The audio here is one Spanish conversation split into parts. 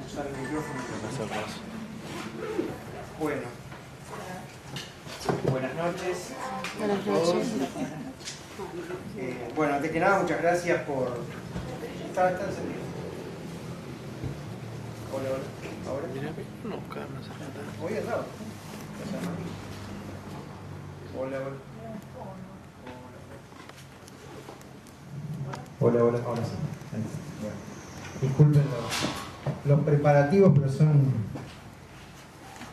usar el micrófono. Bueno. Buenas noches. Buenas noches. Bueno, antes que nada, muchas gracias por... ¿Está encendido? Hola, hola. ¿Ahora? No, Carlos. Hoy al lado. Hola, hola. Hola, hola, ahora sí. Bueno. Disculpen los preparativos, pero son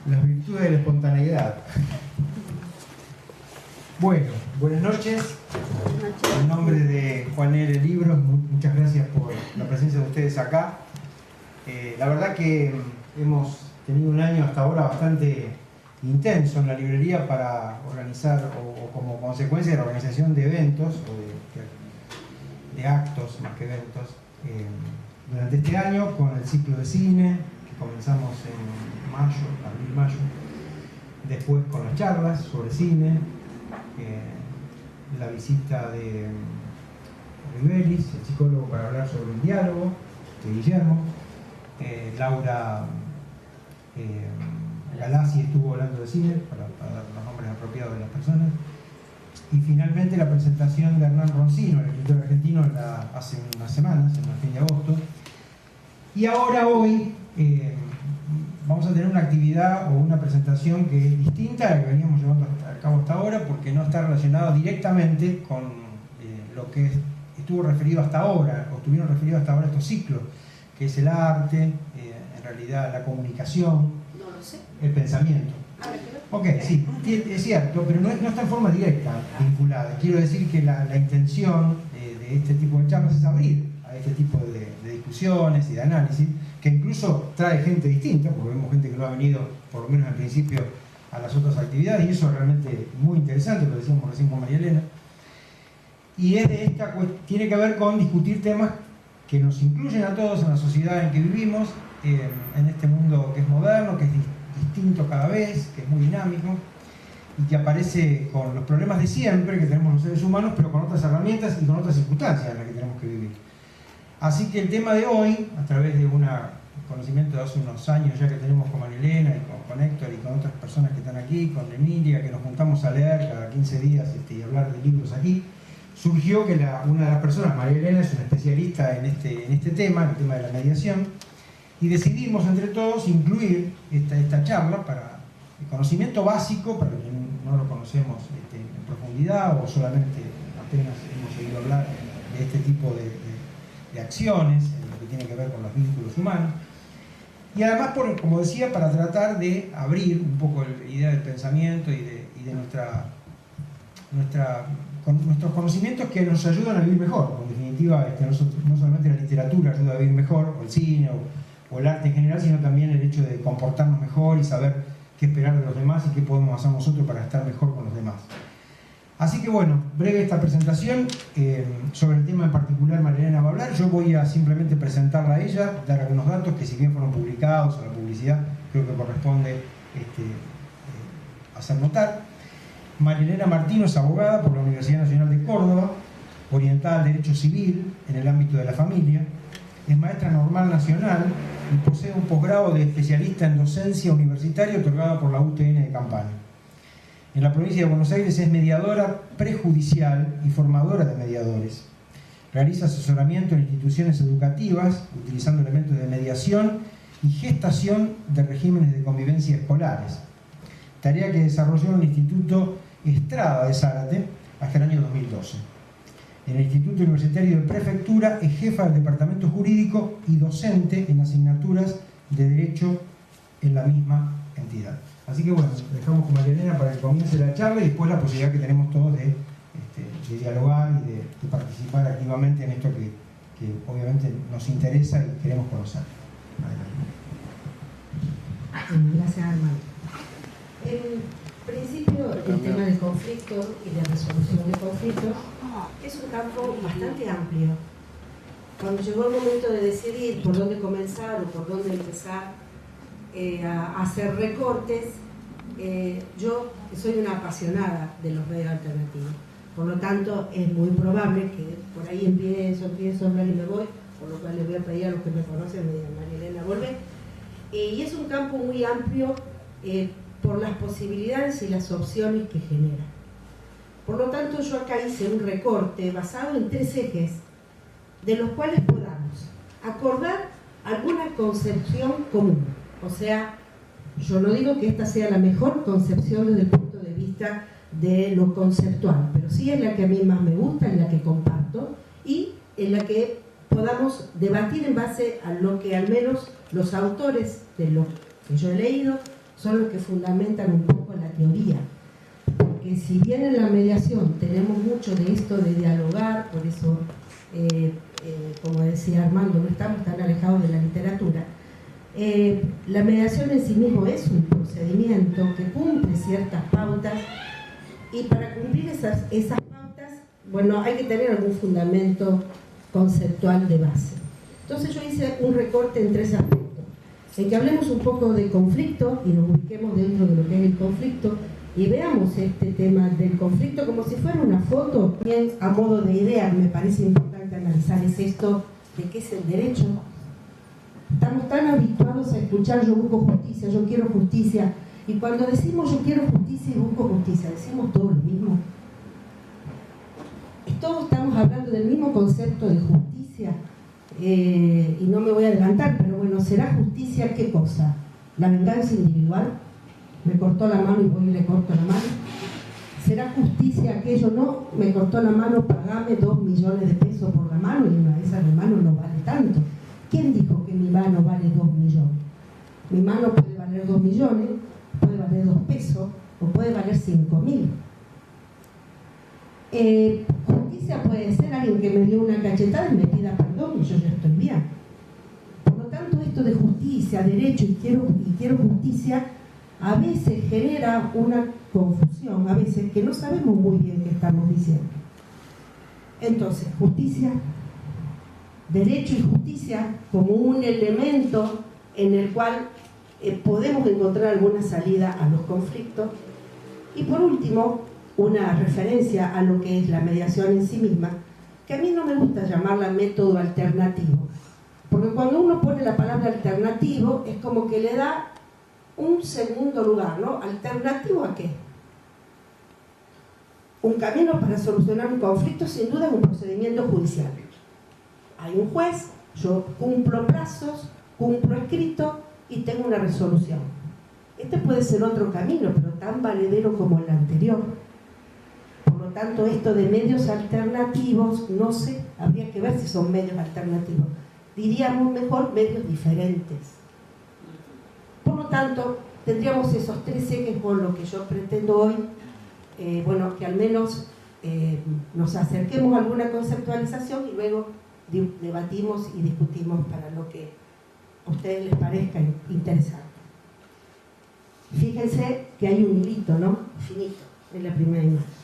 las virtudes de la espontaneidad. Bueno, buenas noches. En nombre de Juan L. Libros, muchas gracias por la presencia de ustedes acá. La verdad que hemos tenido un año hasta ahora bastante intenso en la librería para organizar, o como consecuencia de la organización de eventos, o de actos más que eventos, durante este año, con el ciclo de cine, que comenzamos en mayo, abril-mayo, después con las charlas sobre cine, la visita de Rivelis, el psicólogo, para hablar sobre el diálogo, de Guillermo, Laura Galassi estuvo hablando de cine, para dar los nombres apropiados de las personas, y finalmente la presentación de Hernán Roncino, el escritor argentino, hace unas semanas, en el fin de agosto. Y ahora, hoy, vamos a tener una actividad o una presentación que es distinta a la que veníamos llevando a cabo hasta ahora, porque no está relacionada directamente con lo que estuvo referido hasta ahora, o estuvieron referidos hasta ahora estos ciclos, que es el arte, en realidad la comunicación, No lo sé. el pensamiento. Ok, sí, es cierto, pero no está en forma directa vinculada. Quiero decir que la intención de este tipo de charlas es abrir a este tipo de discusiones y de análisis, que incluso trae gente distinta, porque vemos gente que no ha venido, por lo menos al principio, a las otras actividades, y eso es realmente muy interesante, lo decíamos recién con María Elena. Y tiene que ver con discutir temas que nos incluyen a todos en la sociedad en que vivimos, en este mundo que es moderno, que es distinto cada vez, que es muy dinámico y que aparece con los problemas de siempre que tenemos los seres humanos, pero con otras herramientas y con otras circunstancias en las que tenemos que vivir. Así que el tema de hoy, a través de un conocimiento de hace unos años ya que tenemos con María Elena y con Héctor y con otras personas que están aquí, con Emilia, que nos juntamos a leer cada 15 días y hablar de libros aquí, surgió que una de las personas, María Elena, es una especialista en este tema, en el tema de la mediación, y decidimos entre todos incluir esta charla para el conocimiento básico, para los que no lo conocemos en profundidad o solamente apenas hemos oído hablar de este tipo de acciones, en lo que tiene que ver con los vínculos humanos. Y además, como decía, para tratar de abrir un poco la idea del pensamiento y de nuestros conocimientos que nos ayudan a vivir mejor. En definitiva, no solamente la literatura ayuda a vivir mejor, o el cine, o el arte en general, sino también el hecho de comportarnos mejor y saber qué esperar de los demás y qué podemos hacer nosotros para estar mejor con los demás. Así que bueno, breve esta presentación. Sobre el tema en particular María Elena va a hablar. Yo voy a simplemente presentarla a ella, dar algunos datos que, si bien fueron publicados en la publicidad, creo que corresponde hacer notar. María Elena Martino es abogada por la Universidad Nacional de Córdoba, orientada al derecho civil en el ámbito de la familia. Es maestra normal nacional y posee un posgrado de especialista en docencia universitaria otorgado por la UTN de Campana. En la provincia de Buenos Aires es mediadora prejudicial y formadora de mediadores. Realiza asesoramiento en instituciones educativas utilizando elementos de mediación y gestación de regímenes de convivencia escolares, tarea que desarrolló en el Instituto Estrada de Zárate hasta el año 2012. En el Instituto Universitario de Prefectura es jefa del Departamento Jurídico y docente en asignaturas de Derecho en la misma entidad. Así que bueno, dejamos con María Elena para que comience la charla y después la posibilidad que tenemos todos de dialogar y de participar activamente en esto que obviamente nos interesa y queremos conocer. Gracias, Armando. En principio, el tema del conflicto y de resolución de conflictos es un campo bastante amplio. Cuando llegó el momento de decidir por dónde comenzar o por dónde empezar a hacer recortes, yo soy una apasionada de los medios alternativos. Por lo tanto, es muy probable que por ahí empiezo a hablar y me voy, por lo cual les voy a pedir a los que me conocen, me digan, María Elena, vuelve. y es un campo muy amplio por las posibilidades y las opciones que genera. Por lo tanto, yo acá hice un recorte basado en 3 ejes, de los cuales podamos acordar alguna concepción común. O sea, yo no digo que esta sea la mejor concepción desde el punto de vista de lo conceptual, pero sí es la que a mí más me gusta, en la que comparto y en la que podamos debatir en base a lo que al menos los autores de lo que yo he leído son los que fundamentan un poco la teoría. Porque si bien en la mediación tenemos mucho de esto de dialogar, por eso, como decía Armando, no estamos tan alejados de la literatura, la mediación en sí mismo es un procedimiento que cumple ciertas pautas, y para cumplir esas pautas, bueno, hay que tener algún fundamento conceptual de base. Entonces yo hice un recorte en 3 aspectos, en que hablemos un poco de conflicto y nos ubiquemos dentro de lo que es el conflicto y veamos este tema del conflicto como si fuera una foto. Bien, a modo de idea, me parece importante analizar es esto de qué es el derecho. Estamos tan habituados a escuchar yo busco justicia, yo quiero justicia, y cuando decimos yo quiero justicia y busco justicia, ¿decimos todo lo mismo? Todos estamos hablando del mismo concepto de justicia, y no me voy a adelantar, pero bueno, ¿será justicia qué cosa? ¿La venganza individual? ¿Me cortó la mano y voy y le corto la mano? ¿Será justicia aquello? No, me cortó la mano, pagame 2 millones de pesos por la mano, y una de esas de mano no vale tanto. ¿Quién dijo que mi mano vale 2 millones? Mi mano puede valer 2 millones, puede valer 2 pesos, o puede valer 5.000. Justicia puede ser alguien que me dio una cachetada y me pida perdón y yo ya estoy bien. Por lo tanto, esto de justicia, derecho y quiero justicia, a veces genera una confusión, a veces que no sabemos muy bien qué estamos diciendo. Entonces, justicia, derecho y justicia como un elemento en el cual podemos encontrar alguna salida a los conflictos. Y por último, una referencia a lo que es la mediación en sí misma, que a mí no me gusta llamarla método alternativo, porque cuando uno pone la palabra alternativo es como que le da un segundo lugar, ¿no? ¿Alternativo a qué? Un camino para solucionar un conflicto sin duda es un procedimiento judicial. Hay un juez, yo cumplo plazos, cumplo escrito y tengo una resolución. Este puede ser otro camino, pero tan valedero como el anterior. Por lo tanto, esto de medios alternativos, no sé, habría que ver si son medios alternativos. Diríamos mejor medios diferentes. Por lo tanto, tendríamos esos 3 ejes por lo que yo pretendo hoy, bueno, que al menos nos acerquemos a alguna conceptualización y luego debatimos y discutimos para lo que a ustedes les parezca interesante. Fíjense que hay un hilito, ¿no? Finito, en la primera imagen.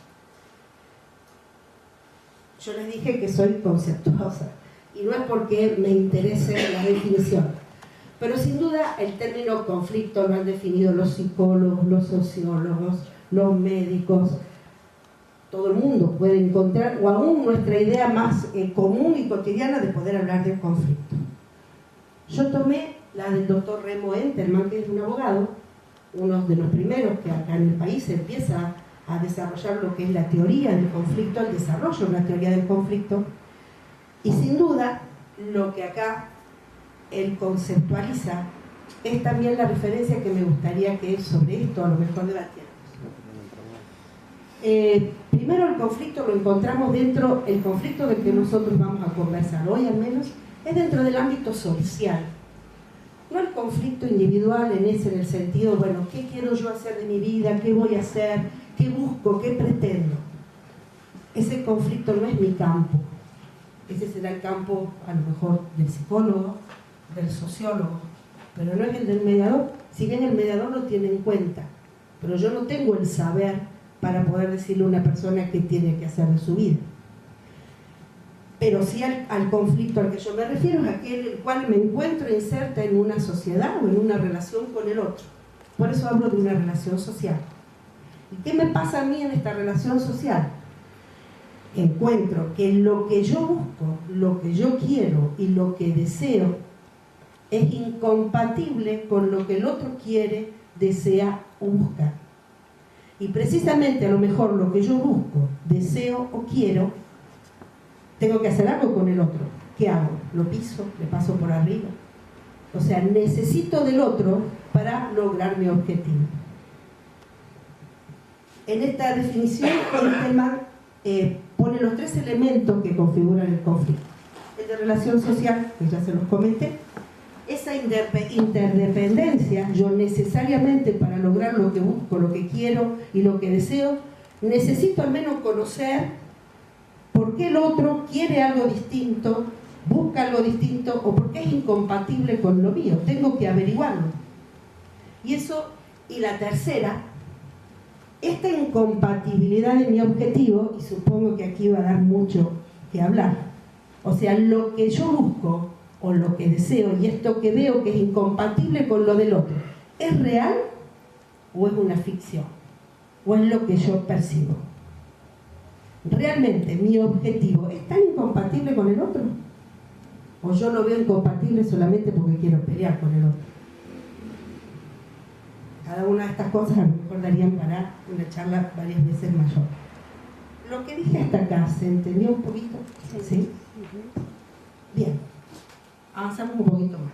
Yo les dije que soy conceptuosa, y no es porque me interese la definición, pero sin duda el término conflicto lo han definido los psicólogos, los sociólogos, los médicos. Todo el mundo puede encontrar, o aún nuestra idea más común y cotidiana de poder hablar del conflicto. Yo tomé la del doctor Remo Enterman, que es un abogado, uno de los primeros que acá en el país empieza a desarrollar lo que es la teoría del conflicto, el desarrollo de la teoría del conflicto, y sin duda lo que acá él conceptualiza es también la referencia que me gustaría que sobre esto a lo mejor debatiéramos. Primero, el conflicto lo encontramos dentro, el conflicto del que nosotros vamos a conversar hoy al menos, es dentro del ámbito social. No el conflicto individual en el sentido, bueno, ¿qué quiero yo hacer de mi vida? ¿Qué voy a hacer? ¿Qué busco? ¿Qué pretendo? Ese conflicto no es mi campo. Ese será el campo, a lo mejor, del psicólogo, del sociólogo, pero no es el del mediador. Si bien el mediador lo tiene en cuenta, pero yo no tengo el saber para poder decirle a una persona qué tiene que hacer de su vida. Pero sí al conflicto al que yo me refiero es aquel en el cual me encuentro inserta en una sociedad o en una relación con el otro. Por eso hablo de una relación social. ¿Y qué me pasa a mí en esta relación social? Encuentro que lo que yo busco, lo que yo quiero y lo que deseo es incompatible con lo que el otro quiere, desea o busca. Y precisamente a lo mejor lo que yo busco, deseo o quiero, tengo que hacer algo con el otro. ¿Qué hago? ¿Lo piso? ¿Le paso por arriba? O sea, necesito del otro para lograr mi objetivo. En esta definición, el tema pone los 3 elementos que configuran el conflicto. El de relación social, que ya se los comenté. Esa interdependencia, yo necesariamente para lograr lo que busco, lo que quiero y lo que deseo, necesito al menos conocer por qué el otro quiere algo distinto, busca algo distinto o por qué es incompatible con lo mío. Tengo que averiguarlo. Y eso, y la tercera, esta incompatibilidad de mi objetivo, y supongo que aquí va a dar mucho que hablar, o sea, lo que yo busco o lo que deseo y esto que veo que es incompatible con lo del otro, ¿es real o es una ficción? ¿O es lo que yo percibo? ¿Realmente mi objetivo es tan incompatible con el otro? ¿O yo lo veo incompatible solamente porque quiero pelear con el otro? Cada una de estas cosas a lo mejor darían para una charla varias veces mayor. Lo que dije hasta acá, ¿se entendió un poquito? ¿Sí? Bien. Avanzamos un poquito más.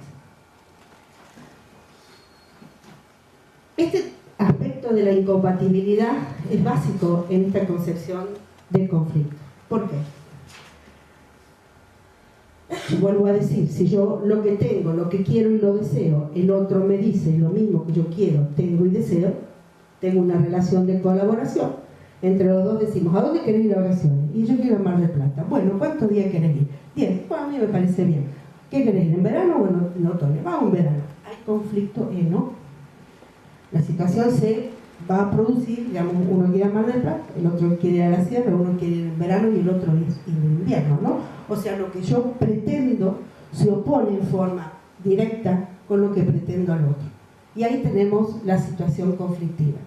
Este aspecto de la incompatibilidad es básico en esta concepción del conflicto. ¿Por qué? Vuelvo a decir, si yo lo que tengo, lo que quiero y lo deseo, el otro me dice lo mismo que yo quiero, tengo y deseo, tengo una relación de colaboración. Entre los dos decimos, ¿a dónde querés ir a vacaciones? Y yo quiero a Mar del Plata. Bueno, ¿cuántos días querés ir? 10. Bueno, a mí me parece bien. ¿Qué querés ir? ¿En verano o en otoño? Vamos en verano. Hay conflicto no. La situación se va a producir, digamos, uno quiere ir a Mar del Plata, el otro quiere ir a la sierra, uno quiere ir en verano y el otro es en invierno, ¿no? O sea, lo que yo pretendo se opone en forma directa con lo que pretendo al otro. Y ahí tenemos la situación conflictiva.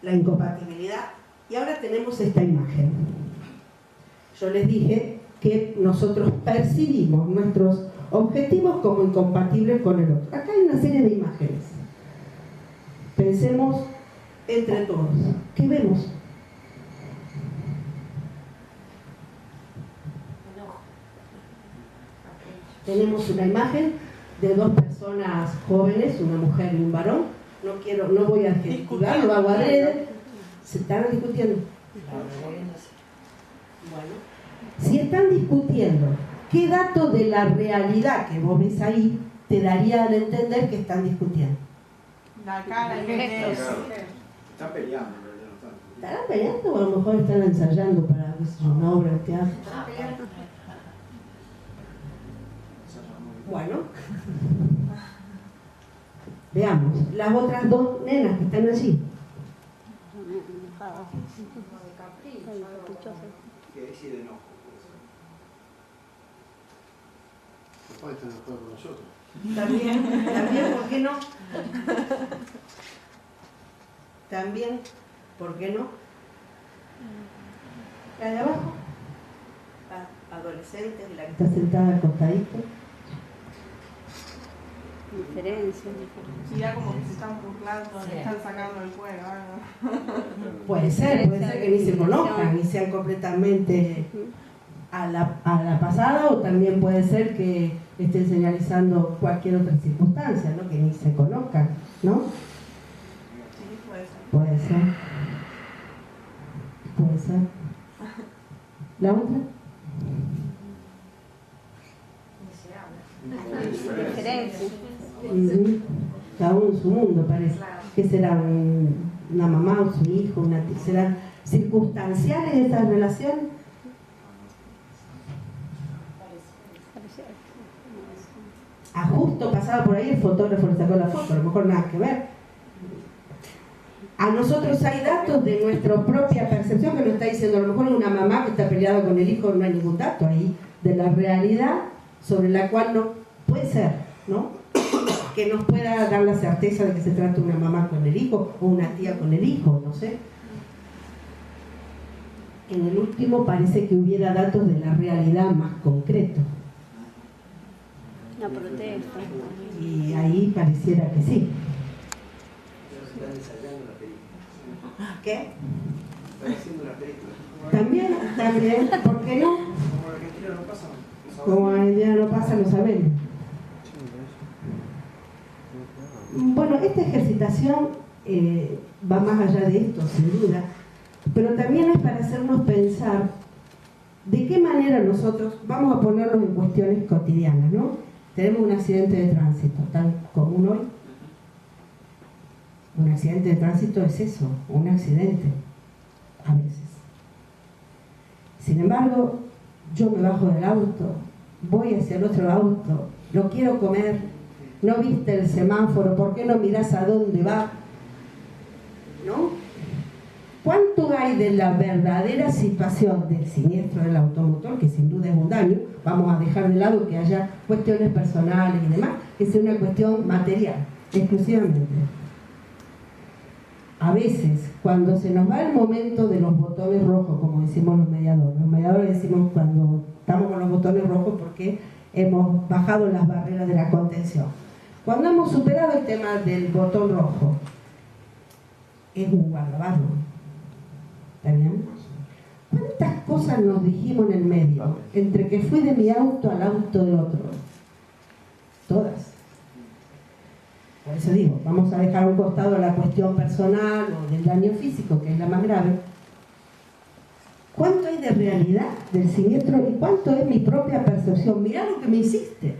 La incompatibilidad. Y ahora tenemos esta imagen. Yo les dije que nosotros percibimos nuestros objetivos como incompatibles con el otro. Acá hay una serie de imágenes. Pensemos entre todos. ¿Qué vemos? Tenemos una imagen de 2 personas jóvenes, una mujer y un varón. No voy a adjetivar, lo hago adrede. ¿Se están discutiendo? Bueno, si están discutiendo, ¿qué dato de la realidad que vos ves ahí te daría a entender que están discutiendo? La cara, que están peleando, no ¿Estarán peleando o a lo mejor están ensayando para una obra de teatro? Bueno, veamos, las otras 2 nenas que están allí. Que es de enojo. Papá está enojado con nosotros. También, ¿por qué no? También, ¿por qué no? La de abajo, la adolescente, la que está sentada acostadita. diferencia. Sí, ya como que se están burlando, le están sacando el cuero. Puede ser que ni se conozcan y sean completamente a la pasada, o también puede ser que estén señalizando cualquier otra circunstancia, ¿no? Que ni se conozcan, ¿no? Sí, puede ser. Puede ser. Puede ser. ¿La otra? Diferencia. Cada uno en su mundo, parece. ¿Qué será? ¿Una mamá o su hijo? ¿Serán circunstanciales esas relaciones? Justo pasaba por ahí, el fotógrafo le sacó la foto, a lo mejor nada que ver. A nosotros hay datos de nuestra propia percepción que nos está diciendo, a lo mejor una mamá que está peleada con el hijo, no hay ningún dato ahí de la realidad sobre la cual no puede ser, ¿no? Que nos pueda dar la certeza de que se trata de una mamá con el hijo o una tía con el hijo, no sé. En el último parece que hubiera datos de la realidad más concretos, Una protesta. Y ahí pareciera que sí. Están ensayando la película. ¿Qué? Están haciendo la película. También, ¿por qué no? Como en Argentina no pasa. Como en Argentina no pasa, lo sabemos. Bueno, esta ejercitación va más allá de esto, sin duda, pero también es para hacernos pensar de qué manera nosotros, vamos a ponernos en cuestiones cotidianas, ¿no? Tenemos un accidente de tránsito, tan común hoy. Un accidente de tránsito es eso, un accidente, a veces. Sin embargo, yo me bajo del auto, voy hacia el otro auto, lo quiero comer, no viste el semáforo, ¿por qué no mirás a dónde va? ¿No? ¿Cuánto hay de la verdadera situación del siniestro del automotor, que sin duda es un daño? Vamos a dejar de lado que haya cuestiones personales y demás, que sea una cuestión material, exclusivamente. A veces, cuando se nos va el momento de los botones rojos, como decimos los mediadores decimos cuando estamos con los botones rojos porque hemos bajado las barreras de la contención. Cuando hemos superado el tema del botón rojo, es un guardabarro. ¿Está bien? ¿Cuántas cosas nos dijimos en el medio? Entre que fui de mi auto al auto de otro. Todas. Por eso digo, vamos a dejar a un costado la cuestión personal o del daño físico, que es la más grave. ¿Cuánto hay de realidad del siniestro y cuánto es mi propia percepción? Mirá lo que me hiciste.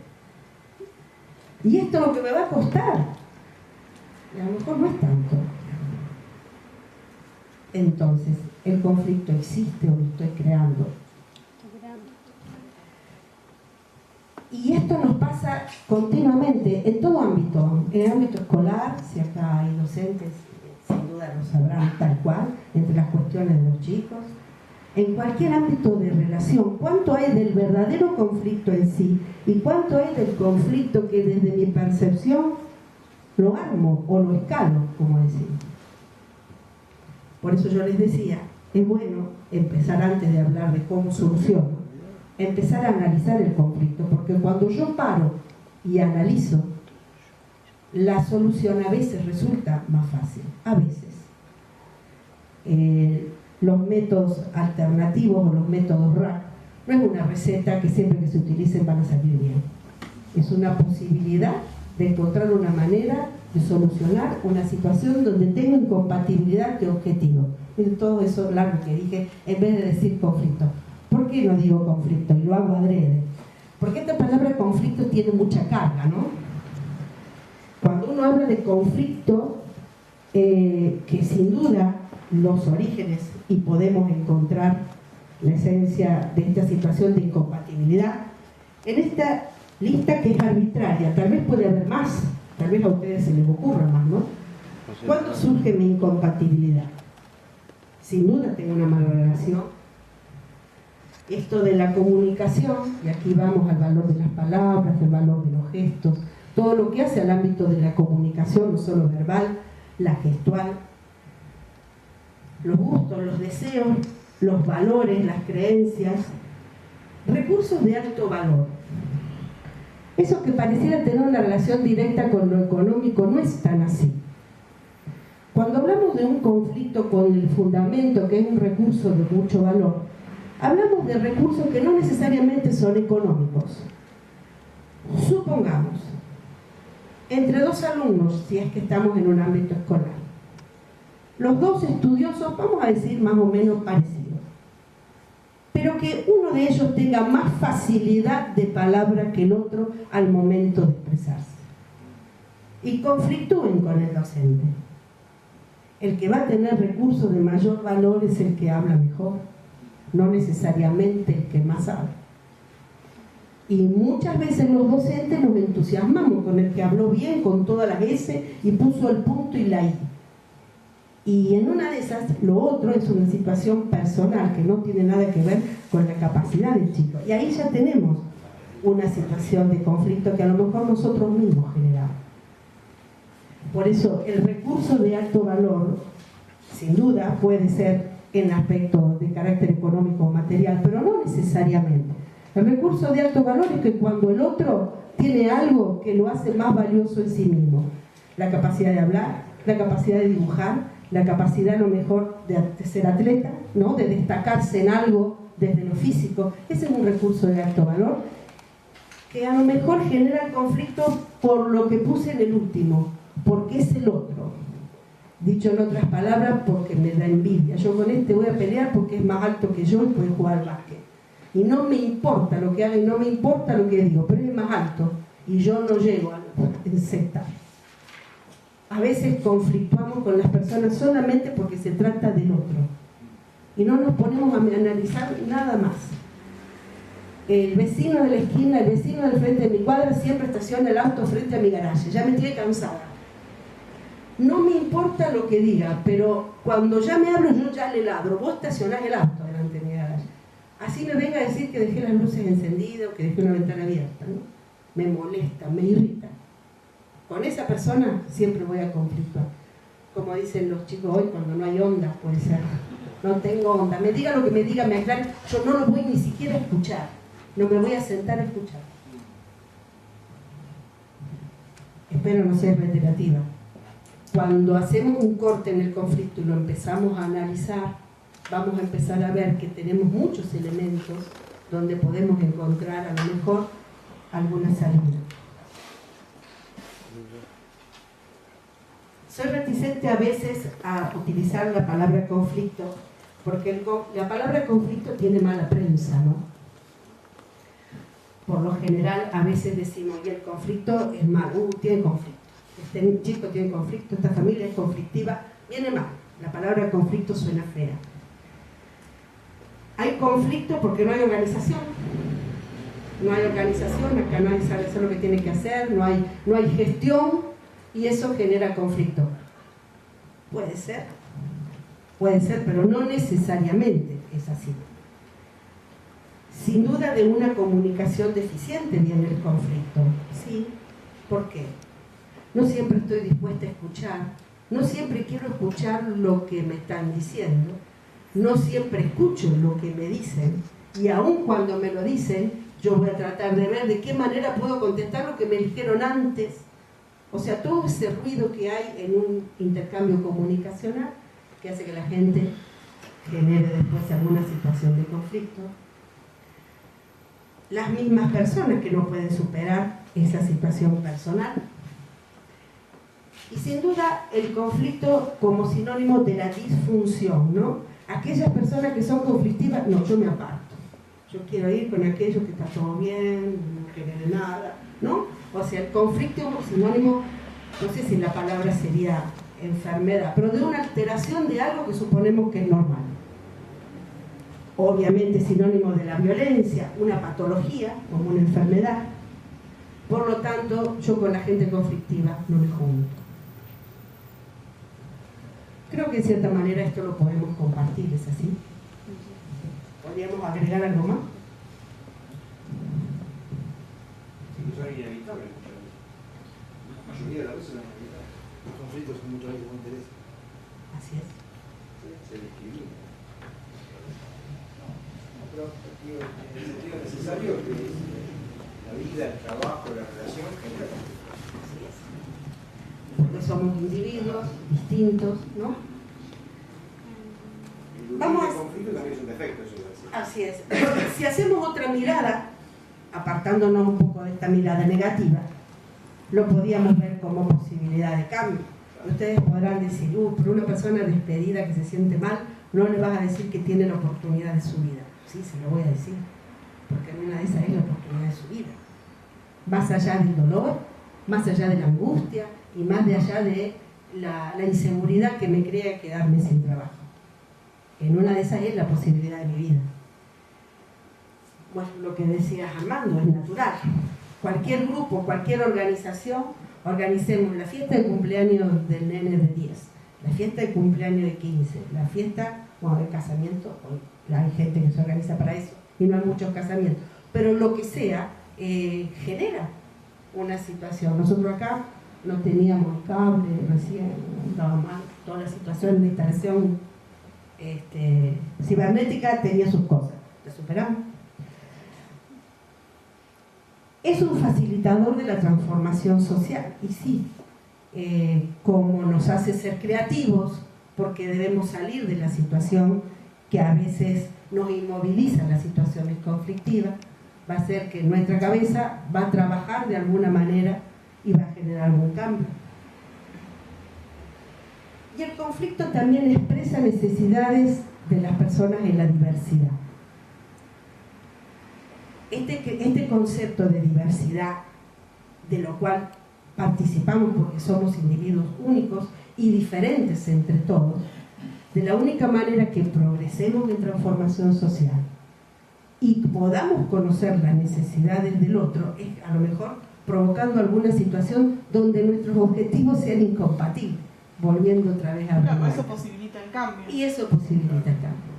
Y esto es lo que me va a costar. Y a lo mejor no es tanto. Entonces, ¿el conflicto existe o lo estoy creando? Y esto nos pasa continuamente, en todo ámbito, en el ámbito escolar, si acá hay docentes, sin duda lo sabrán tal cual, entre las cuestiones de los chicos, en cualquier ámbito de relación, cuánto hay del verdadero conflicto en sí y cuánto hay del conflicto que desde mi percepción lo armo o lo escalo, como decimos. Por eso yo les decía, es bueno empezar antes de hablar de cómo soluciono, empezar a analizar el conflicto, porque cuando yo paro y analizo, la solución a veces resulta más fácil, a veces. Los métodos alternativos o los métodos RAC no es una receta que siempre que se utilicen van a salir bien. Es una posibilidad de encontrar una manera de solucionar una situación donde tengo incompatibilidad de objetivos. Miren todo eso largo que dije, en vez de decir conflicto. ¿Por qué no digo conflicto? Y lo hago adrede. Porque esta palabra conflicto tiene mucha carga, ¿no? Cuando uno habla de conflicto, que sin duda los orígenes, y podemos encontrar la esencia de esta situación de incompatibilidad, en esta lista que es arbitraria, tal vez puede haber más, tal vez a ustedes se les ocurra más, ¿no? ¿Cuándo surge mi incompatibilidad? Sin duda tengo una mala relación. Esto de la comunicación, y aquí vamos al valor de las palabras, el valor de los gestos, todo lo que hace al ámbito de la comunicación, no solo verbal, la gestual, los gustos, los deseos, los valores, las creencias, recursos de alto valor. Eso que pareciera tener una relación directa con lo económico no es tan así. Cuando hablamos de un conflicto con el fundamento, que es un recurso de mucho valor, hablamos de recursos que no necesariamente son económicos. Supongamos, entre dos alumnos, si es que estamos en un ámbito escolar, los dos estudiosos, vamos a decir más o menos parecidos, pero que uno de ellos tenga más facilidad de palabra que el otro al momento de expresarse, y conflictúen con el docente. El que va a tener recursos de mayor valor es el que habla mejor, no necesariamente el que más habla. Y muchas veces los docentes nos entusiasmamos con el que habló bien, con todas las S y puso el punto y la I. Y en una de esas, lo otro es una situación personal que no tiene nada que ver con la capacidad del chico. Y ahí ya tenemos una situación de conflicto que a lo mejor nosotros mismos generamos. Por eso, el recurso de alto valor, sin duda, puede ser en aspectos de carácter económico o material, pero no necesariamente. El recurso de alto valor es que cuando el otro tiene algo que lo hace más valioso en sí mismo. La capacidad de hablar, la capacidad de dibujar, la capacidad a lo mejor de ser atleta, ¿no? De destacarse en algo desde lo físico. Ese es un recurso de alto valor que a lo mejor genera conflicto por lo que puse en el último, porque es el otro. Dicho en otras palabras, porque me da envidia. Yo con este voy a pelear porque es más alto que yo y puede jugar al básquet. Y no me importa lo que haga y no me importa lo que digo, pero es más alto y yo no llego a secta. A veces conflictuamos con las personas solamente porque se trata del otro y no nos ponemos a analizar nada más. El vecino de la esquina, el vecino del frente de mi cuadra siempre estaciona el auto frente a mi garaje, ya me tiene cansada. No me importa lo que diga, pero cuando ya me hablo yo ya le ladro. Vos estacionás el auto delante de mi garaje. Así me venga a decir que dejé las luces encendidas o que dejé una ventana abierta, ¿no? Me molesta, me irrita. Con esa persona siempre voy a conflictuar. Como dicen los chicos hoy, cuando no hay onda, puede ser. No tengo onda. Me diga lo que me diga, me aclare. Yo no lo voy ni siquiera a escuchar. No me voy a sentar a escuchar. Espero no ser reiterativa. Cuando hacemos un corte en el conflicto y lo empezamos a analizar, vamos a empezar a ver que tenemos muchos elementos donde podemos encontrar a lo mejor alguna salida. Soy reticente a veces a utilizar la palabra conflicto, porque la palabra conflicto tiene mala prensa, ¿no? Por lo general, a veces decimos, y el conflicto es malo, tiene conflicto. Este chico tiene conflicto, esta familia es conflictiva, viene mal. La palabra conflicto suena fea. Hay conflicto porque no hay organización. No hay organización, acá nadie sabe hacer lo que tiene que hacer, no hay gestión y eso genera conflicto. Puede ser, pero no necesariamente es así. Sin duda de una comunicación deficiente viene el conflicto. ¿Sí? ¿Por qué? No siempre estoy dispuesta a escuchar, no siempre quiero escuchar lo que me están diciendo, no siempre escucho lo que me dicen y aun cuando me lo dicen, yo voy a tratar de ver de qué manera puedo contestar lo que me dijeron antes. O sea, todo ese ruido que hay en un intercambio comunicacional que hace que la gente genere después alguna situación de conflicto. Las mismas personas que no pueden superar esa situación personal. Y sin duda el conflicto como sinónimo de la disfunción, ¿no? Aquellas personas que son conflictivas, no, yo me aparto. Yo quiero ir con aquello que está todo bien, no quiere nada, ¿no? O sea, el conflicto como sinónimo, no sé si la palabra sería enfermedad, pero de una alteración de algo que suponemos que es normal. Obviamente sinónimo de la violencia, una patología, como una enfermedad. Por lo tanto, yo con la gente conflictiva no me junto. Creo que de cierta manera esto lo podemos compartir, ¿es así? ¿Podríamos agregar algo más? Sí, que son inevitables muchas veces. La mayoría de las veces son inevitables. Los conflictos son muchas veces no interesan. Así es. Se discrimina. No, pero digo, en el sentido necesario que la vida, el trabajo, la relación generan. Así es. Porque somos individuos distintos, ¿no? Vamos a... El conflicto también es un defecto, eso iba a decir. Así es. Si hacemos otra mirada, apartándonos un poco de esta mirada negativa, lo podíamos ver como posibilidad de cambio. Ustedes podrán decir, pero una persona despedida que se siente mal, no le vas a decir que tiene la oportunidad de su vida. Sí, se lo voy a decir, porque en una de esas es la oportunidad de su vida. Más allá del dolor, más allá de la angustia y más de allá de la inseguridad que me crea quedarme sin trabajo. En una de esas es la posibilidad de mi vida. Bueno, lo que decía Armando es natural. Cualquier grupo, cualquier organización, organicemos la fiesta de cumpleaños del nene de 10, la fiesta de cumpleaños de 15, la fiesta, bueno, de casamiento, hoy hay gente que se organiza para eso y no hay muchos casamientos, pero lo que sea genera una situación. Nosotros acá no teníamos cable, recién estaba mal, toda la situación de instalación cibernética tenía sus cosas, la superamos. es un facilitador de la transformación social, y sí, como nos hace ser creativos, porque debemos salir de la situación que a veces nos inmoviliza, las situaciones conflictivas, va a hacer que nuestra cabeza va a trabajar de alguna manera y va a generar algún cambio. Y el conflicto también expresa necesidades de las personas en la diversidad. Este concepto de diversidad, de lo cual participamos porque somos individuos únicos y diferentes entre todos, de la única manera que progresemos en transformación social y podamos conocer las necesidades del otro es a lo mejor provocando alguna situación donde nuestros objetivos sean incompatibles, volviendo otra vez a Claro, eso posibilita el cambio. y eso posibilita el cambio.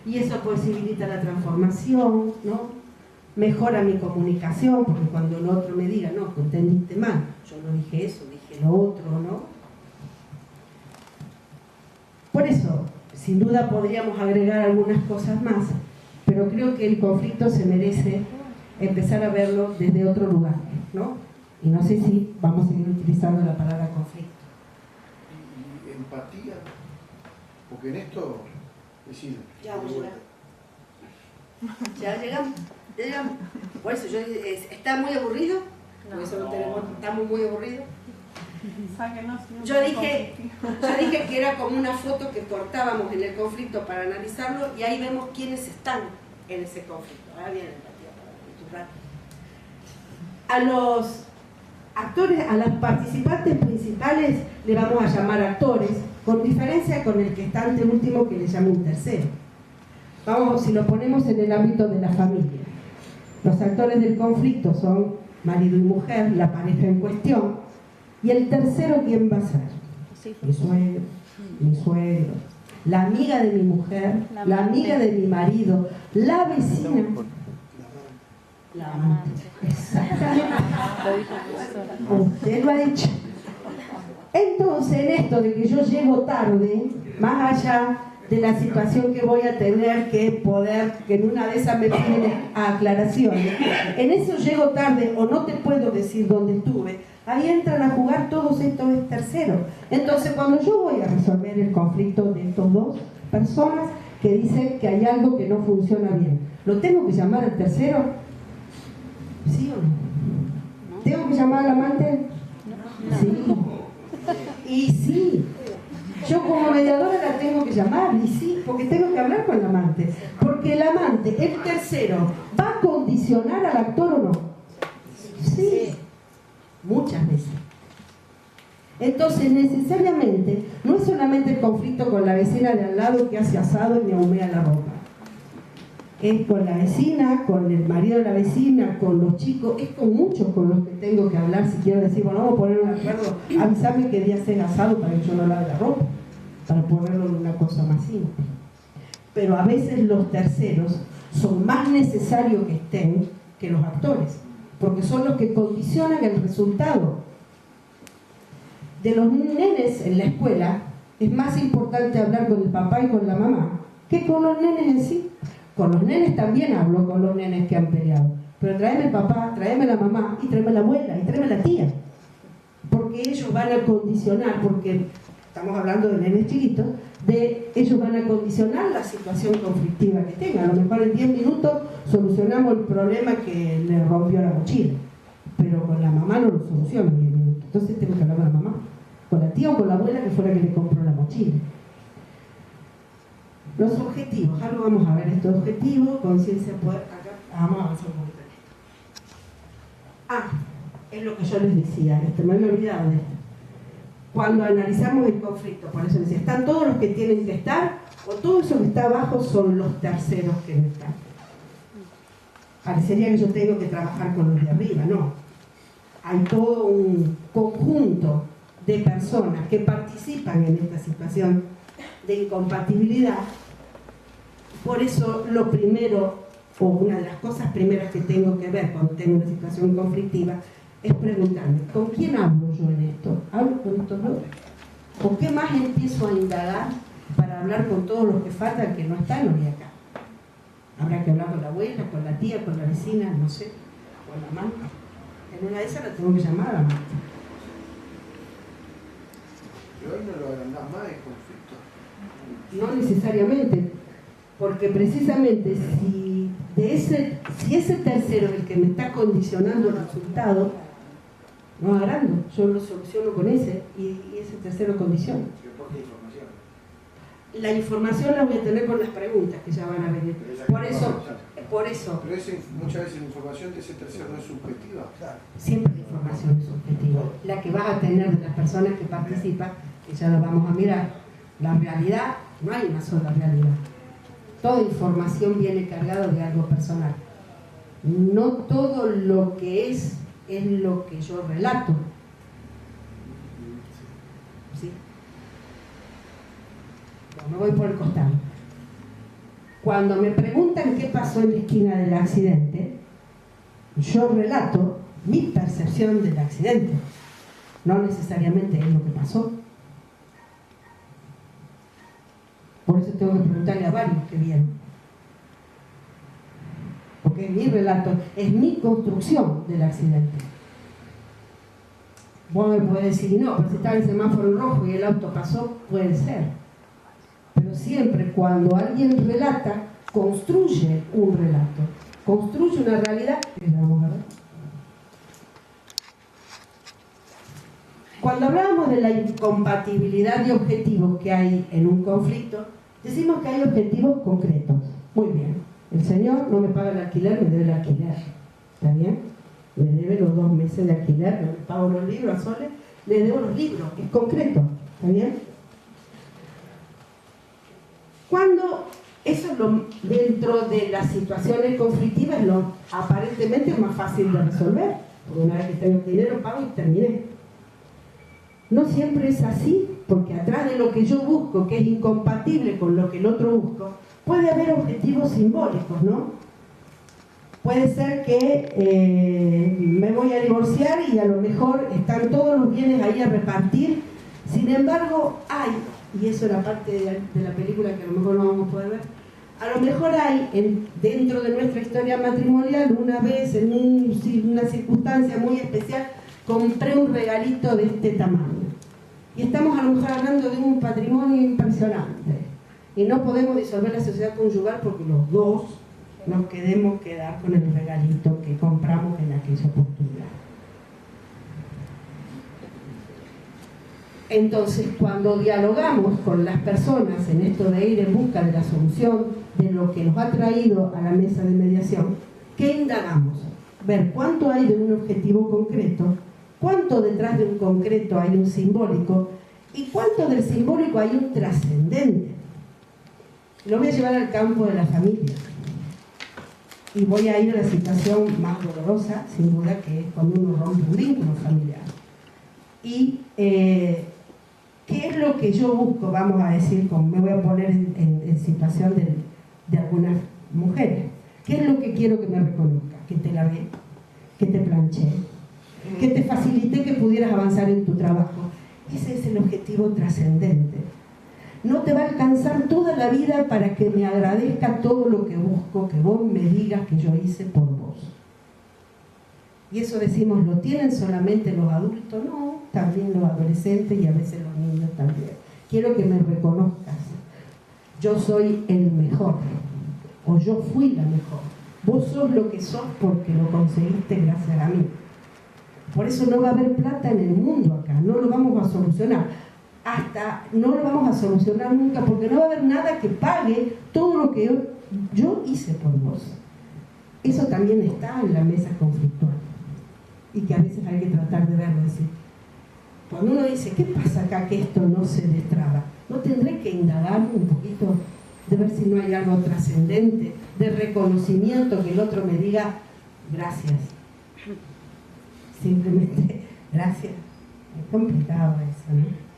Y eso posibilita la transformación, ¿no? Mejora mi comunicación, porque cuando el otro me diga, no, tú entendiste mal, yo no dije eso, dije lo otro, ¿no? Por eso, sin duda podríamos agregar algunas cosas más, pero creo que el conflicto se merece empezar a verlo desde otro lugar, ¿no? Y no sé si vamos a seguir utilizando la palabra conflicto. Y empatía, porque en esto, es decir, Ya vamos a llegar. Ya llegamos. Por eso yo ¿está muy aburrido? Por eso estamos muy aburridos. Sáquenos, Yo dije que era como una foto que cortábamos en el conflicto para analizarlo y ahí vemos quiénes están en ese conflicto. Ahora viene la empatía para estructurar. A los actores, a las participantes principales le vamos a llamar actores, con diferencia con el que está ante último, que le llamo un tercero. Vamos, si lo ponemos en el ámbito de la familia. Los actores del conflicto son marido y mujer, la pareja en cuestión, y el tercero, ¿quién va a ser? Mi suegro, mi suegro, la amiga de mi mujer, la amiga de mi marido, la vecina, la amante. Exactamente. Usted lo ha dicho. Entonces, en esto de que yo llego tarde, más allá de la situación que voy a tener que poder, que en una de esas me piden aclaraciones, en eso llego tarde o no te puedo decir dónde estuve, ahí entran a jugar todos estos terceros. Entonces, cuando yo voy a resolver el conflicto de estos dos personas que dicen que hay algo que no funciona bien, ¿lo tengo que llamar al tercero? ¿Sí o no? ¿Tengo que llamar al amante? Sí. Y sí. Yo como mediadora la tengo que llamar, y sí, porque tengo que hablar con el amante. Porque el amante, el tercero, ¿va a condicionar al actor o no? Sí, muchas veces. Entonces, necesariamente, no es solamente el conflicto con la vecina de al lado que hace asado y me ahumea la ropa. Es con la vecina, con el marido de la vecina, con los chicos, es con muchos con los que tengo que hablar si quiero decir, bueno, vamos a ponernos de acuerdo, avisarme qué día hacer asado para que yo no lave la ropa, para ponerlo en una cosa más simple. Pero a veces los terceros son más necesarios que estén que los actores, porque son los que condicionan el resultado. De los nenes en la escuela, es más importante hablar con el papá y con la mamá que con los nenes en sí. Con los nenes también hablo con los nenes que han peleado. Pero tráeme el papá, tráeme la mamá y tráeme la abuela y tráeme la tía. Porque ellos van a condicionar, porque estamos hablando de nenes chiquitos, ellos van a condicionar la situación conflictiva que tengan. A lo mejor en 10 minutos solucionamos el problema que le rompió la mochila. Pero con la mamá no lo soluciono en 10 minutos. Entonces tengo que hablar con la mamá, con la tía o con la abuela que fue la que le compró la mochila. Los objetivos, algo vamos a ver estos objetivos, conciencia, poder, acá, vamos a avanzar un poquito en esto. Es lo que yo les decía, me he olvidado de esto. Cuando analizamos el conflicto, por eso decía, ¿están todos los que tienen que estar? ¿O todo eso que está abajo son los terceros que no están? Parecería que yo tengo que trabajar con los de arriba, no. Hay todo un conjunto de personas que participan en esta situación de incompatibilidad. Por eso lo primero, o una de las cosas primeras que tengo que ver cuando tengo una situación conflictiva, es preguntarme, ¿con quién hablo yo en esto? ¿Hablo con estos dos? ¿O qué más empiezo a indagar para hablar con todos los que faltan, que no están hoy acá? Habrá que hablar con la abuela, con la tía, con la vecina, no sé. o la amante. En una de esas la tengo que llamar a la amante. Pero hoy no lo agrandás más el conflicto. No necesariamente, porque precisamente si ese tercero es el que me está condicionando el resultado, no agrando, yo lo soluciono con ese y ese tercero condiciona. ¿Pero por qué información? La información la voy a tener con las preguntas que ya van a venir. Por eso. Pero muchas veces la información de ese tercero no es subjetiva. Siempre la información es subjetiva. La que vas a tener de las personas que participan, que ya lo vamos a mirar. La realidad, no hay una sola realidad. Toda información viene cargada de algo personal. No todo lo que es lo que yo relato. ¿Sí? Me voy por el costado. Cuando me preguntan qué pasó en la esquina del accidente, yo relato mi percepción del accidente. No necesariamente es lo que pasó. Por eso tengo que preguntarle a varios que vieron. Porque es mi relato, es mi construcción del accidente. Vos me podés decir, no, pero si estaba el semáforo en rojo y el auto pasó, puede ser. Pero siempre cuando alguien relata, construye un relato, construye una realidad que la vamos a ver. Cuando hablamos de la incompatibilidad de objetivos que hay en un conflicto, decimos que hay objetivos concretos. Muy bien, el señor no me paga el alquiler, me debe el alquiler. ¿Está bien? Me debe los 2 meses de alquiler, me pago los libros a Sole, le debo los libros, es concreto. ¿Está bien? Cuando eso dentro de las situaciones conflictivas lo aparentemente es más fácil de resolver, porque una vez que tengo dinero pago y terminé. No siempre es así, porque atrás de lo que yo busco, que es incompatible con lo que el otro busca, puede haber objetivos simbólicos, ¿no? Puede ser que me voy a divorciar y a lo mejor están todos los bienes ahí a repartir, sin embargo hay, y eso era parte de la película que a lo mejor no vamos a poder ver, a lo mejor hay dentro de nuestra historia matrimonial, una vez en una circunstancia muy especial, compré un regalito de este tamaño. Y estamos a lo mejor hablando de un patrimonio impresionante. Y no podemos disolver la sociedad conyugal porque los dos nos queremos quedar con el regalito que compramos en aquella oportunidad. Entonces, cuando dialogamos con las personas en esto de ir en busca de la solución de lo que nos ha traído a la mesa de mediación, ¿qué indagamos? Ver cuánto hay de un objetivo concreto, cuánto detrás de un concreto hay un simbólico y cuánto del simbólico hay un trascendente. Lo voy a llevar al campo de la familia y voy a ir a la situación más dolorosa, sin duda, que es cuando uno rompe un vínculo familiar. Y ¿qué es lo que yo busco? Vamos a decir, como me voy a poner en situación de algunas mujeres. ¿Qué es lo que quiero que me reconozca? Que te lavé, que te planché, que te facilité que pudieras avanzar en tu trabajo. Ese es el objetivo trascendente. No te va a alcanzar toda la vida para que me agradezca todo lo que busco, que vos me digas que yo hice por vos. Y eso decimos, ¿lo tienen solamente los adultos? No, también los adolescentes y a veces los niños también. Quiero que me reconozcas. Yo soy el mejor, o yo fui la mejor. Vos sos lo que sos porque lo conseguiste gracias a mí. Por eso no va a haber plata en el mundo acá, no lo vamos a solucionar. No lo vamos a solucionar nunca porque no va a haber nada que pague todo lo que yo hice por vos. Eso también está en la mesa conflictual y que a veces hay que tratar de verlo. Decir, cuando uno dice, ¿qué pasa acá que esto no se destraba? ¿No tendré que indagar un poquito de ver si no hay algo trascendente, de reconocimiento, que el otro me diga gracias? Simplemente gracias. Es complicado eso, ¿no?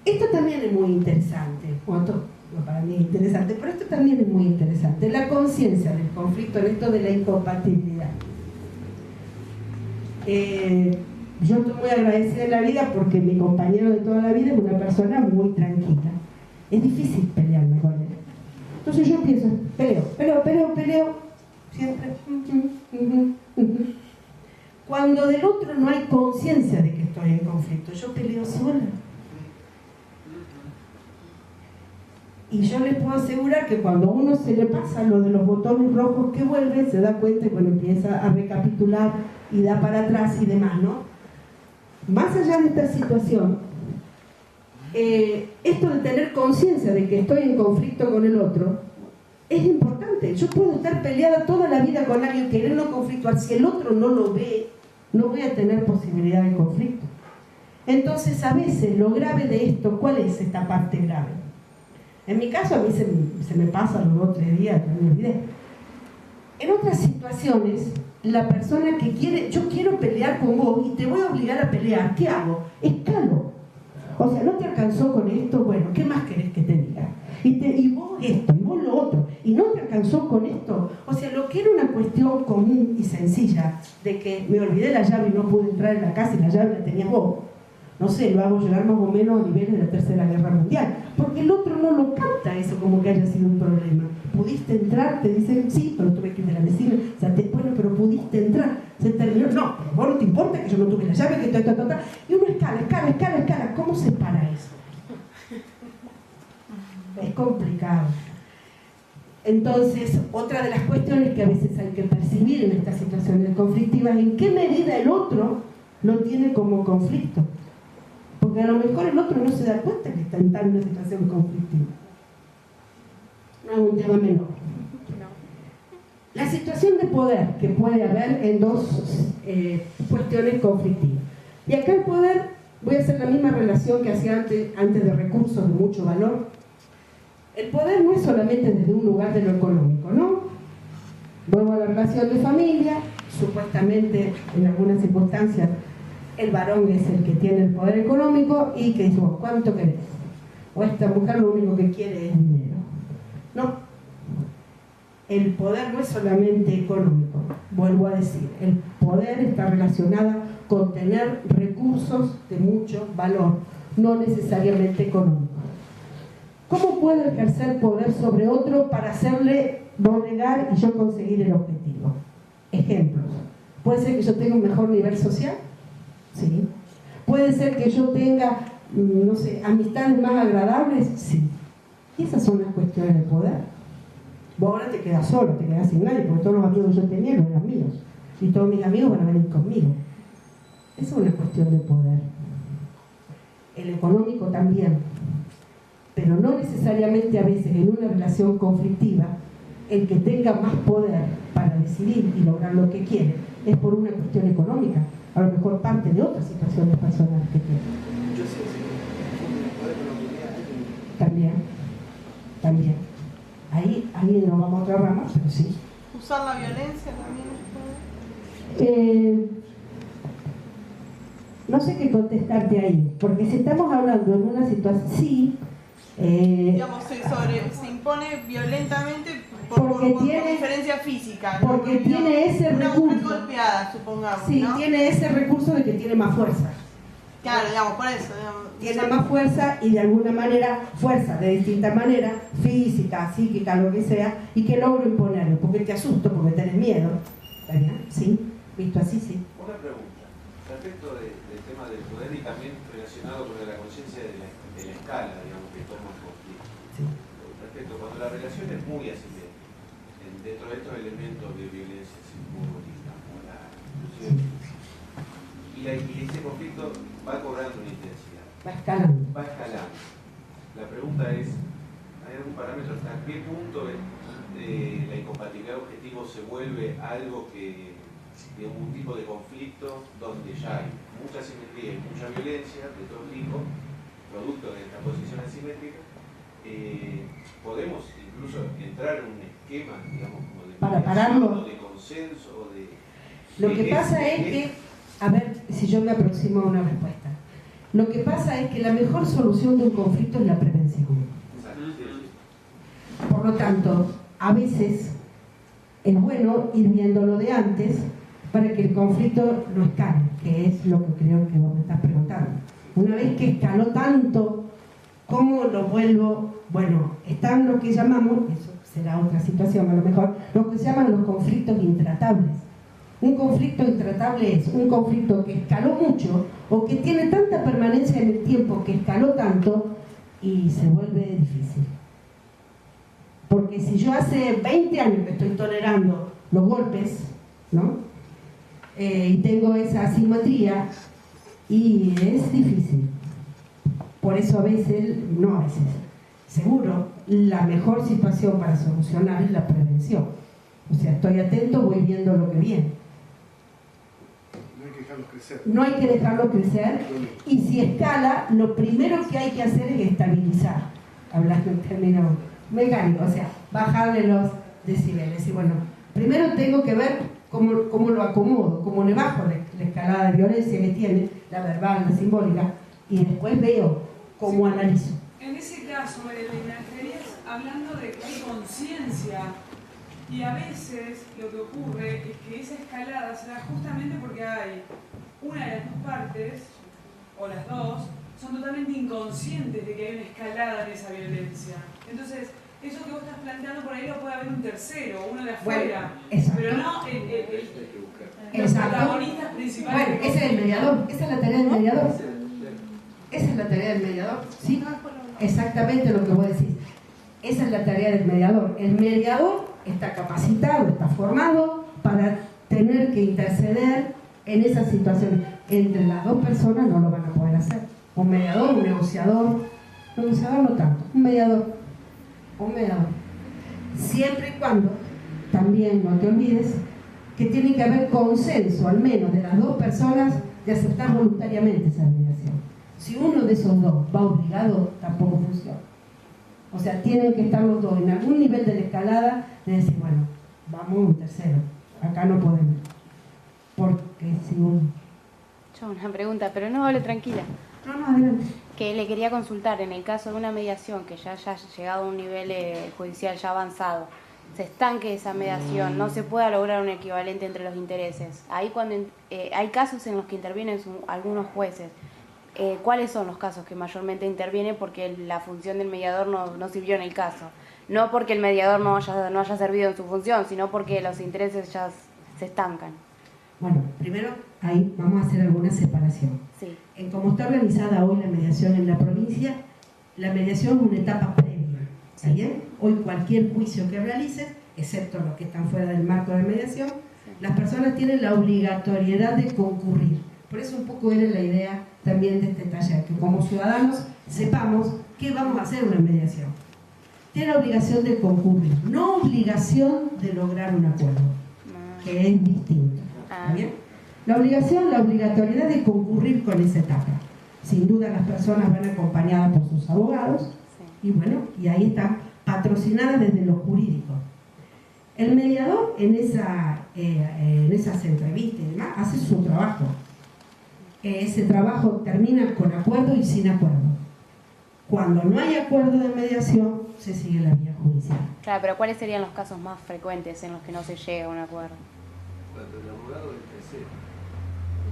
Esto también es muy interesante, para mí es interesante, pero esto también es muy interesante, la conciencia del conflicto en esto de la incompatibilidad. Yo estoy muy agradecida en la vida porque mi compañero de toda la vida es una persona muy tranquila. Es difícil pelearme con él. Entonces yo pienso, peleo. Siempre. Cuando del otro no hay conciencia de que estoy en conflicto, yo peleo sola. Y yo les puedo asegurar que cuando a uno se le pasa lo de los botones rojos que vuelve, se da cuenta y cuando empieza a recapitular y da para atrás y demás, ¿no? Más allá de esta situación, esto de tener conciencia de que estoy en conflicto con el otro es importante. Yo puedo estar peleada toda la vida con alguien, querer no conflictuar. Si el otro no lo ve, no voy a tener posibilidad de conflicto. Entonces, a veces, lo grave de esto, ¿cuál es esta parte grave? En mi caso, a mí se me pasa los 2 o 3 días, me olvidé. En otras situaciones, la persona que quiere, yo quiero pelear con vos y te voy a obligar a pelear, ¿qué hago? Escalo. O sea, ¿no te alcanzó con esto? Bueno, ¿qué más querés que te diga? Y vos esto, y vos lo otro, y no te alcanzó con esto. O sea, lo que era una cuestión común y sencilla, de que me olvidé la llave y no pude entrar en la casa y la llave la tenías vos, no sé, lo hago llegar más o menos a niveles de la Tercera Guerra Mundial, porque el otro no lo capta eso como que haya sido un problema. ¿Pudiste entrar? Te dicen, sí, pero tuve que ir de la vecina. O sea, bueno, pero pudiste entrar. Se terminó. No, pero vos no te importa que yo no tuve la llave, que y uno escala. ¿Cómo se para eso? Es complicado. Entonces, otra de las cuestiones que a veces hay que percibir en estas situaciones conflictivas, ¿en qué medida el otro lo tiene como conflicto? Porque a lo mejor el otro no se da cuenta que está en una situación conflictiva. No es un tema menor. La situación de poder que puede haber en 2 cuestiones conflictivas. Y acá el poder, voy a hacer la misma relación que hacía antes de recursos de mucho valor. El poder no es solamente desde un lugar de lo económico, ¿no? Vuelvo a la relación de familia, supuestamente en algunas circunstancias el varón es el que tiene el poder económico y que dice, ¿cuánto querés? O esta mujer lo único que quiere es dinero. No, el poder no es solamente económico, vuelvo a decir, el poder está relacionado con tener recursos de mucho valor, no necesariamente económicos. ¿Cómo puedo ejercer poder sobre otro para hacerle doblegar y yo conseguir el objetivo? Ejemplos. ¿Puede ser que yo tenga un mejor nivel social? Sí. ¿Puede ser que yo tenga, no sé, amistades más agradables? Sí. Y esas son las cuestiones de poder. Vos ahora te quedas solo, te quedas sin nadie, porque todos los amigos que yo tenía no eran míos. Y todos mis amigos van a venir conmigo. Esa es una cuestión de poder. El económico también. Pero no necesariamente a veces en una relación conflictiva, el que tenga más poder para decidir y lograr lo que quiere es por una cuestión económica. A lo mejor parte de otras situaciones personales que tiene. Yo sé, el poder con la autoridad. También. Ahí no vamos a otra rama, pero sí. ¿Usar la violencia también es poder? No sé qué contestarte ahí, porque si estamos hablando en una situación, sí. Digamos, se impone violentamente por diferencia física, ¿no? Porque tiene ese recurso. Una mujer golpeada, supongamos. Sí, ¿no? tiene ese recurso de que tiene más fuerza. Claro, digamos, por eso. Digamos. Tiene más fuerza y de alguna manera, fuerza de distinta manera, física, psíquica, lo que sea, y que logro imponerlo, porque te asusto, porque tenés miedo. ¿Está bien? Sí, visto así, sí. Una pregunta, respecto del tema del poder y también relacionado con la conciencia de la escala, digamos, que toma el conflicto. Sí. Respecto, cuando la relación es muy ascendente, dentro de estos elementos de violencia simbólica, moral, inclusive, y ese conflicto va cobrando una intensidad. Va escalando. La pregunta es, ¿hay algún parámetro hasta qué punto la incompatibilidad de objetivos se vuelve algo que, de un tipo de conflicto donde ya hay mucha simetría y mucha violencia de todo tipo, producto de esta posición asimétrica? Podemos incluso entrar en un esquema, digamos, como de para pararlo, de consenso, lo que pasa es que, a ver si yo me aproximo a una respuesta. Lo que pasa es que la mejor solución de un conflicto es la prevención. Por lo tanto, a veces es bueno ir viéndolo de antes para que el conflicto no escale, que es lo que creo que vos me estás preguntando. Una vez que escaló tanto, ¿cómo lo vuelvo? Bueno, están lo que llamamos, eso será otra situación a lo mejor, lo que se llaman los conflictos intratables. Un conflicto intratable es un conflicto que escaló mucho o que tiene tanta permanencia en el tiempo que escaló tanto y se vuelve difícil. Porque si yo hace 20 años que estoy tolerando los golpes, ¿no? Y tengo esa asimetría, y es difícil. Por eso a veces, no a veces, seguro, la mejor situación para solucionar es la prevención. O sea, estoy atento, voy viendo lo que viene. No hay que dejarlos crecer. No hay que dejarlo crecer, y si escala, lo primero que hay que hacer es estabilizar, hablando en términos mecánicos, o sea, bajarle los decibeles. Y bueno, primero tengo que ver cómo lo acomodo, cómo le bajo la escalada de violencia que tiene, la verbal, la simbólica, y después veo cómo analizo. En ese caso, María Elena, estarías hablando de que hay conciencia, y a veces lo que ocurre es que esa escalada se da justamente porque hay una de las dos partes, o las dos, son totalmente inconscientes de que hay una escalada en esa violencia. Entonces, eso que vos estás planteando, por ahí lo puede haber un tercero, uno de afuera, bueno, pero no los protagonistas principales. Bueno, ese es el mediador, esa es la tarea del mediador. Esa es la tarea del mediador, ¿sí? Exactamente lo que vos decís. Esa es la tarea del mediador. El mediador está capacitado, está formado para tener que interceder en esas situaciones. Entre las dos personas no lo van a poder hacer. Un mediador, un negociador no tanto, un mediador. Siempre y cuando, también no te olvides, que tiene que haber consenso, al menos de las dos personas, de aceptar voluntariamente esa mediación. Si uno de esos dos va obligado, tampoco funciona. O sea, tienen que estar los dos en algún nivel de la escalada de decir, bueno, vamos a un tercero, acá no podemos. Porque si uno... Yo una pregunta, pero no, hable tranquila. No, adelante. Que le quería consultar, en el caso de una mediación que ya haya llegado a un nivel judicial ya avanzado, se estanque esa mediación, no se pueda lograr un equivalente entre los intereses. Ahí cuando hay casos en los que intervienen algunos jueces, ¿cuáles son los casos que mayormente intervienen porque la función del mediador no sirvió en el caso? No porque el mediador no haya servido en su función, sino porque los intereses ya se estancan. Bueno, primero ahí vamos a hacer alguna separación. Sí. En cómo está organizada hoy la mediación en la provincia, la mediación es una etapa previa. ¿Está bien? Hoy cualquier juicio que realices, excepto los que están fuera del marco de mediación, las personas tienen la obligatoriedad de concurrir. Por eso un poco era la idea también de este taller, que como ciudadanos sepamos qué vamos a hacer en una mediación. Tiene la obligación de concurrir, no obligación de lograr un acuerdo, que es distinto. ¿Está bien? La obligatoriedad de concurrir con esa etapa. Sin duda las personas van acompañadas por sus abogados, y bueno, y ahí está, patrocinada desde lo jurídico. El mediador en esas entrevistas y demás hace su trabajo. Ese trabajo termina con acuerdo y sin acuerdo. Cuando no hay acuerdo de mediación, se sigue la vía judicial. Claro, pero ¿cuáles serían los casos más frecuentes en los que no se llega a un acuerdo?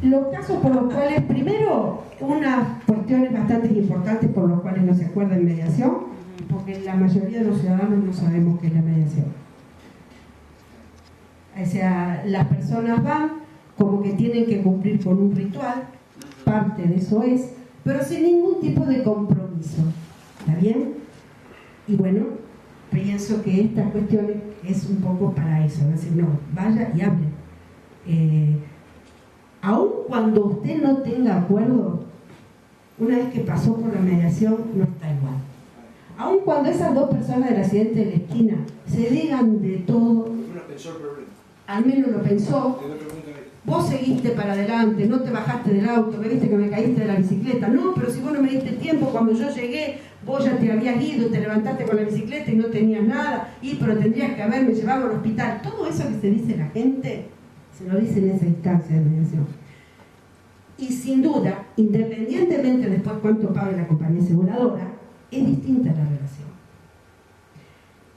Los casos por los cuales, primero, unas cuestiones bastante importantes por los cuales no se acuerda en mediación, porque la mayoría de los ciudadanos no sabemos qué es la mediación. O sea, las personas van como que tienen que cumplir con un ritual, parte de eso es, pero sin ningún tipo de compromiso. ¿Está bien? Y bueno, pienso que estas cuestiones es un poco para eso, es decir, no, vaya y hable. Aun cuando usted no tenga acuerdo, una vez que pasó por la mediación, no está igual. Aun cuando esas dos personas del accidente de la esquina se digan de todo, al menos lo pensó, vos seguiste para adelante, no te bajaste del auto, me viste que me caíste de la bicicleta. No, pero si vos no me diste tiempo, cuando yo llegué, vos ya te habías ido, te levantaste con la bicicleta y no tenías nada, pero tendrías que haberme llevado al hospital. Todo eso que se dice la gente, se lo dice en esa instancia de mediación. Y sin duda, independientemente después cuánto pague la compañía aseguradora, es distinta la relación.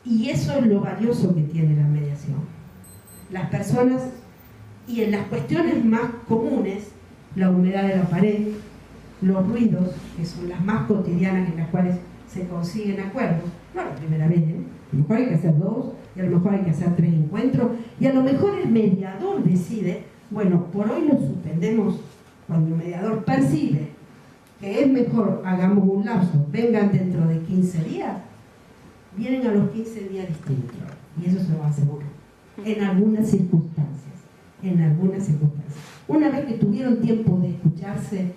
Y eso es lo valioso que tiene la mediación. Las personas, y en las cuestiones más comunes, la humedad de la pared, los ruidos, que son las más cotidianas en las cuales se consiguen acuerdos, no la primera vez, lo mejor hay que hacer 2, y a lo mejor hay que hacer 3 encuentros, y a lo mejor el mediador decide, bueno, por hoy lo suspendemos. Cuando el mediador percibe que es mejor, hagamos un lapso, vengan dentro de 15 días, vienen a los 15 días distintos, y eso se lo aseguro, en algunas circunstancias, Una vez que tuvieron tiempo de escucharse,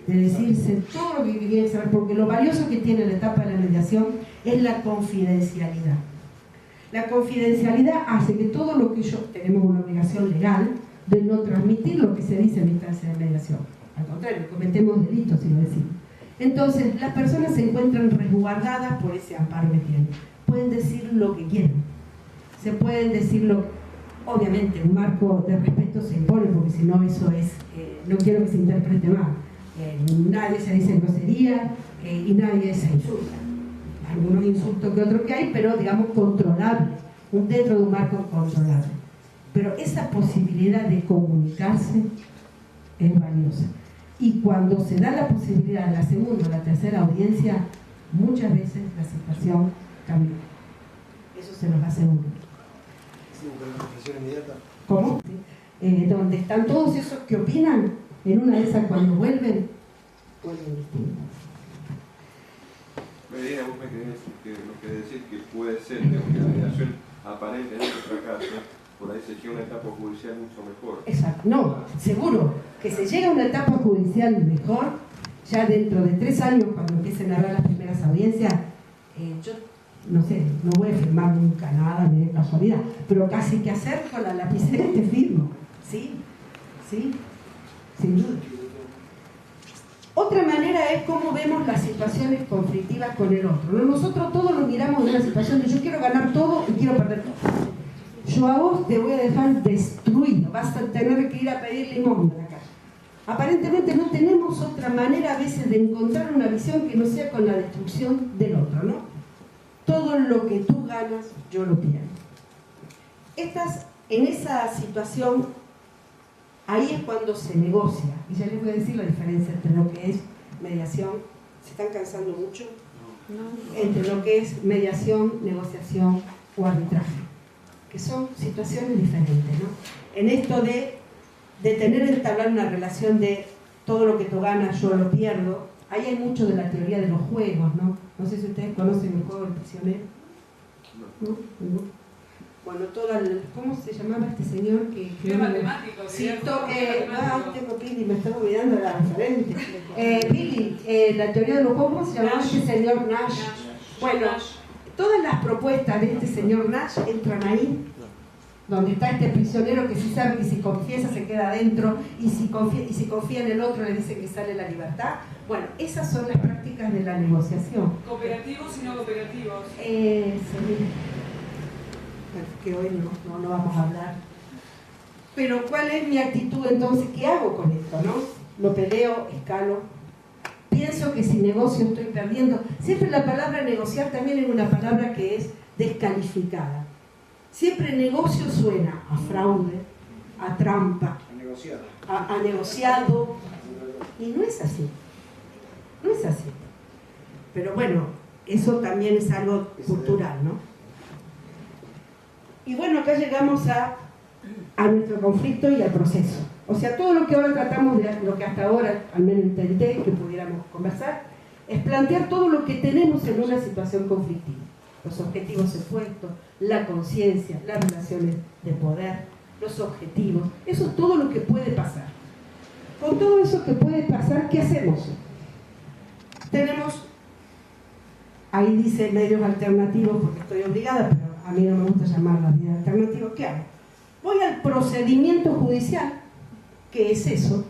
de decirse todo lo que querían saber, porque lo valioso que tiene la etapa de la mediación es la confidencialidad. La confidencialidad hace que todo lo que tenemos una obligación legal de no transmitir lo que se dice en la instancia de mediación. Al contrario, cometemos delitos si lo decimos. Entonces, las personas se encuentran resguardadas por ese amparo que tienen. Pueden decir lo que quieran. Se pueden decir obviamente, un marco de respeto se impone, porque si no eso es, no quiero que se interprete mal. Nadie se dice grosería y nadie se insulta. Algunos insultos que otros que hay, pero digamos controlables, dentro de un marco controlable. Pero esa posibilidad de comunicarse es valiosa. Y cuando se da la posibilidad de la segunda o la tercera audiencia, muchas veces la situación cambia. Eso se los aseguro. ¿Cómo? Donde están todos esos que opinan, en una de esas cuando vuelven distintos. Medina, vos me querés decir que puede ser que la mediación aparente en este fracaso, por ahí se llega a una etapa judicial mucho mejor. Exacto, no, seguro que se llega a una etapa judicial mejor, ya dentro de 3 años, cuando empiecen a dar las primeras audiencias. Yo no sé, no voy a firmar nunca nada de casualidad, pero casi que acerco la lapicera y te firmo, ¿sí? Sin duda. Otra manera es cómo vemos las situaciones conflictivas con el otro, ¿no? Nosotros todos lo miramos en una situación de yo quiero ganar todo y quiero perder todo. Yo a vos te voy a dejar destruido, vas a tener que ir a pedir limón en la calle. Aparentemente no tenemos otra manera a veces de encontrar una visión que no sea con la destrucción del otro, ¿no? Todo lo que tú ganas, yo lo pierdo. En esa situación, ahí es cuando se negocia. Y ya les voy a decir la diferencia entre lo que es mediación. ¿Se están cansando mucho? No. Entre lo que es mediación, negociación o arbitraje. Que son situaciones diferentes, ¿no? En esto de entablar una relación de todo lo que tú ganas, yo lo pierdo. Ahí hay mucho de la teoría de los juegos, ¿no? No sé si ustedes conocen el juego del prisionero. ¿No? Bueno, ¿cómo se llamaba este señor que ¿Qué matemático? Sí, tengo Pili, me estoy olvidando de la referente. Pili, la teoría de los juegos, ¿cómo se llamaba este señor Nash? Bueno, todas las propuestas de este señor Nash entran ahí, donde está este prisionero que sí sabe que si confiesa se queda adentro y si confía en el otro le dice que sale la libertad. Bueno, esas son las prácticas de la negociación. ¿Cooperativos y no cooperativos? Que hoy no vamos a hablar. Pero ¿cuál es mi actitud entonces? ¿Qué hago con esto, no? Lo peleo, escalo. Pienso que si negocio estoy perdiendo. Siempre la palabra negociar también es una palabra que es descalificada. Siempre negocio suena a fraude, a trampa, a negociado. Y no es así. No es así. Pero bueno, eso también es algo cultural, ¿no? Y bueno, acá llegamos a nuestro conflicto y al proceso. O sea, todo lo que ahora tratamos, lo que hasta ahora al menos intenté que pudiéramos conversar, es plantear todo lo que tenemos en una situación conflictiva. Los objetivos expuestos, la conciencia, las relaciones de poder, los objetivos. Eso es todo lo que puede pasar. Con todo eso que puede pasar, ¿qué hacemos? Tenemos, ahí dice medios alternativos porque estoy obligada, pero a mí no me gusta llamarlas medios alternativos. ¿Qué hago? Voy al procedimiento judicial, que es eso,